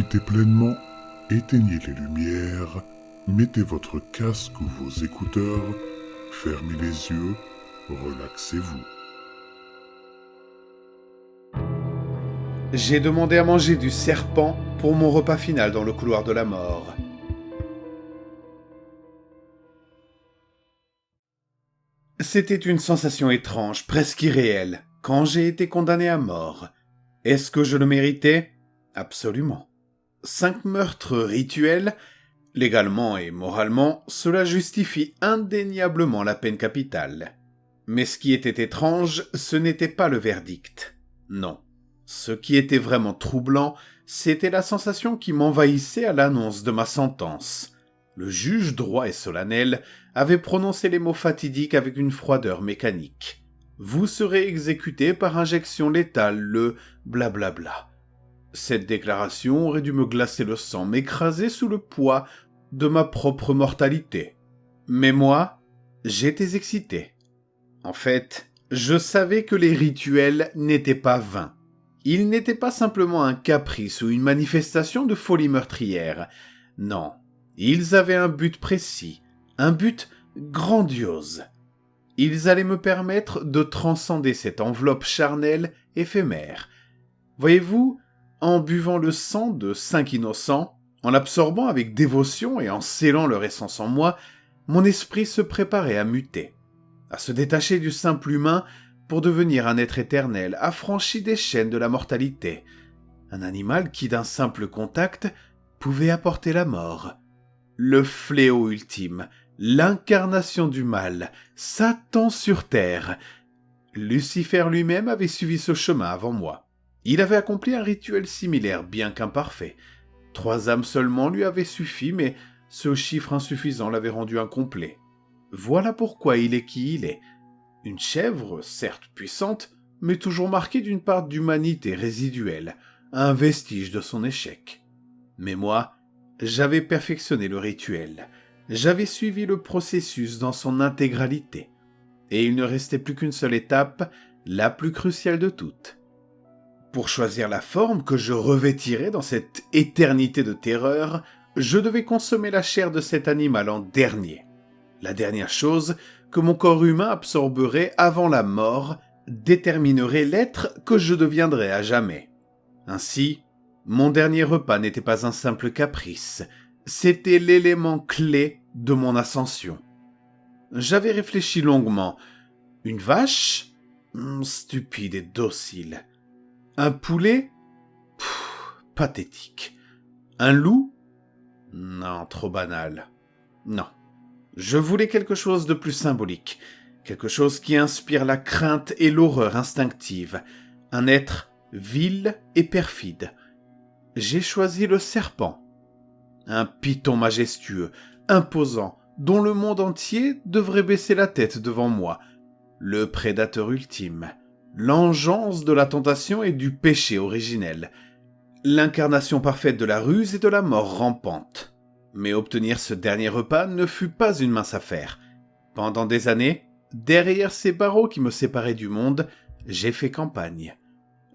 profitez pleinement, éteignez les lumières, mettez votre casque ou vos écouteurs, fermez les yeux, relaxez-vous. J'ai demandé à manger du serpent pour mon repas final dans le couloir de la mort. C'était une sensation étrange, presque irréelle, quand j'ai été condamné à mort. Est-ce que je le méritais ? Absolument. 5 meurtres rituels, légalement et moralement, cela justifie indéniablement la peine capitale. Mais ce qui était étrange, ce n'était pas le verdict. Non. Ce qui était vraiment troublant, c'était la sensation qui m'envahissait à l'annonce de ma sentence. Le juge droit et solennel avait prononcé les mots fatidiques avec une froideur mécanique. Vous serez exécuté par injection létale, le blablabla. Cette déclaration aurait dû me glacer le sang, m'écraser sous le poids de ma propre mortalité. Mais moi, j'étais excité. En fait, je savais que les rituels n'étaient pas vains. Ils n'étaient pas simplement un caprice ou une manifestation de folie meurtrière. Non, ils avaient un but précis, un but grandiose. Ils allaient me permettre de transcender cette enveloppe charnelle éphémère. Voyez-vous, en buvant le sang de 5 innocents, en l'absorbant avec dévotion et en scellant leur essence en moi, mon esprit se préparait à muter, à se détacher du simple humain pour devenir un être éternel, affranchi des chaînes de la mortalité. Un animal qui, d'un simple contact, pouvait apporter la mort. Le fléau ultime, l'incarnation du mal, Satan sur terre. Lucifer lui-même avait suivi ce chemin avant moi. Il avait accompli un rituel similaire, bien qu'imparfait. 3 âmes seulement lui avaient suffi, mais ce chiffre insuffisant l'avait rendu incomplet. Voilà pourquoi il est qui il est. Une chèvre, certes puissante, mais toujours marquée d'une part d'humanité résiduelle, un vestige de son échec. Mais moi, j'avais perfectionné le rituel. J'avais suivi le processus dans son intégralité. Et il ne restait plus qu'une seule étape, la plus cruciale de toutes. Pour choisir la forme que je revêtirais dans cette éternité de terreur, je devais consommer la chair de cet animal en dernier. La dernière chose que mon corps humain absorberait avant la mort déterminerait l'être que je deviendrais à jamais. Ainsi, mon dernier repas n'était pas un simple caprice, c'était l'élément clé de mon ascension. J'avais réfléchi longuement. Une vache ? Stupide et docile. Un poulet ? Pathétique. Un loup ? Non, trop banal. Non. Je voulais quelque chose de plus symbolique, quelque chose qui inspire la crainte et l'horreur instinctive, un être vil et perfide. J'ai choisi le serpent, un python majestueux, imposant, dont le monde entier devrait baisser la tête devant moi, le prédateur ultime, l'engeance de la tentation et du péché originel, l'incarnation parfaite de la ruse et de la mort rampante. Mais obtenir ce dernier repas ne fut pas une mince affaire. Pendant des années, derrière ces barreaux qui me séparaient du monde, j'ai fait campagne.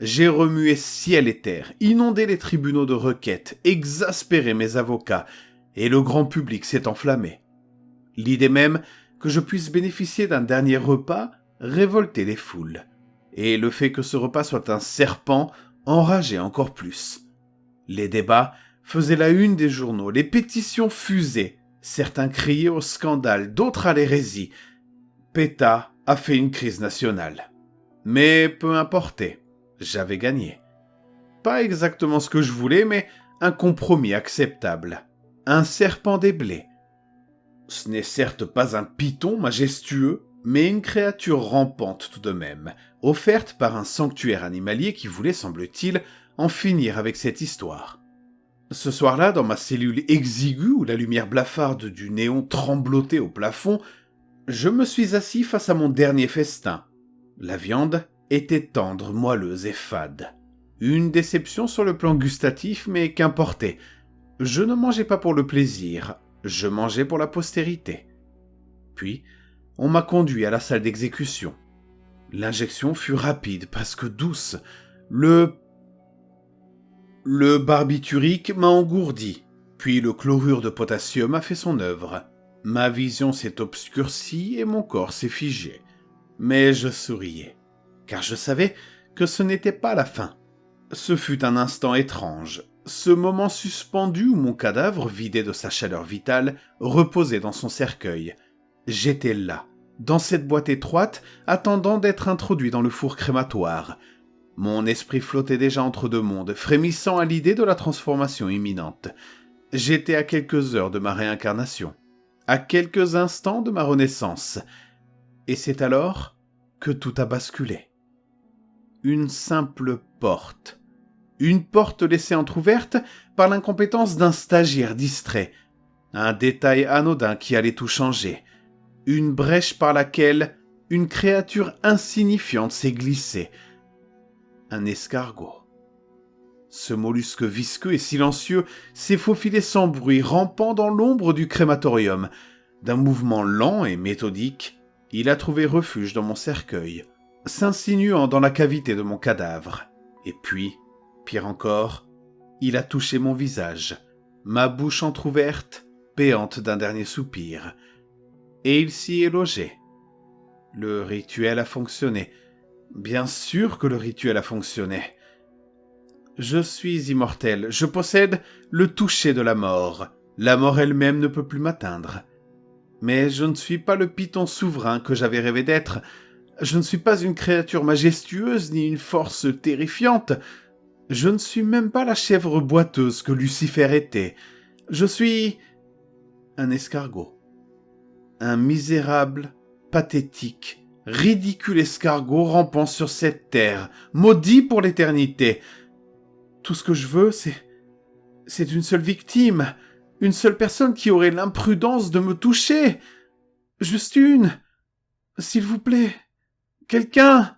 J'ai remué ciel et terre, inondé les tribunaux de requêtes, exaspéré mes avocats, et le grand public s'est enflammé. L'idée même que je puisse bénéficier d'un dernier repas révoltait les foules. Et le fait que ce repas soit un serpent enrageait encore plus. Les débats faisaient la une des journaux, les pétitions fusaient. Certains criaient au scandale, d'autres à l'hérésie. PETA a fait une crise nationale. Mais peu importait, j'avais gagné. Pas exactement ce que je voulais, mais un compromis acceptable. Un serpent des blés. Ce n'est certes pas un python majestueux, mais une créature rampante tout de même, offerte par un sanctuaire animalier qui voulait, semble-t-il, en finir avec cette histoire. Ce soir-là, dans ma cellule exiguë où la lumière blafarde du néon tremblotait au plafond, je me suis assis face à mon dernier festin. La viande était tendre, moelleuse et fade. Une déception sur le plan gustatif, mais qu'importait. Je ne mangeais pas pour le plaisir, je mangeais pour la postérité. Puis, on m'a conduit à la salle d'exécution. L'injection fut rapide, presque douce. Le Le barbiturique m'a engourdi, puis le chlorure de potassium a fait son œuvre. Ma vision s'est obscurcie et mon corps s'est figé. Mais je souriais, car je savais que ce n'était pas la fin. Ce fut un instant étrange, ce moment suspendu où mon cadavre, vidé de sa chaleur vitale, reposait dans son cercueil. J'étais là, dans cette boîte étroite, attendant d'être introduit dans le four crématoire. Mon esprit flottait déjà entre deux mondes, frémissant à l'idée de la transformation imminente. J'étais à quelques heures de ma réincarnation, à quelques instants de ma renaissance. Et c'est alors que tout a basculé. Une simple porte. Une porte laissée entr'ouverte par l'incompétence d'un stagiaire distrait. Un détail anodin qui allait tout changer. Une brèche par laquelle une créature insignifiante s'est glissée. Un escargot. Ce mollusque visqueux et silencieux s'est faufilé sans bruit, rampant dans l'ombre du crématorium. D'un mouvement lent et méthodique, il a trouvé refuge dans mon cercueil, s'insinuant dans la cavité de mon cadavre. Et puis, pire encore, il a touché mon visage, ma bouche entr'ouverte, péante d'un dernier soupir. Et il s'y est logé. Le rituel a fonctionné. Bien sûr que le rituel a fonctionné. Je suis immortel, je possède le toucher de la mort. La mort elle-même ne peut plus m'atteindre. Mais je ne suis pas le python souverain que j'avais rêvé d'être. Je ne suis pas une créature majestueuse ni une force terrifiante. Je ne suis même pas la chèvre boiteuse que Lucifer était. Je suis un escargot. Un misérable, pathétique, ridicule escargot rampant sur cette terre, maudit pour l'éternité. Tout ce que je veux, c'est une seule victime, une seule personne qui aurait l'imprudence de me toucher. Juste une. S'il vous plaît. Quelqu'un.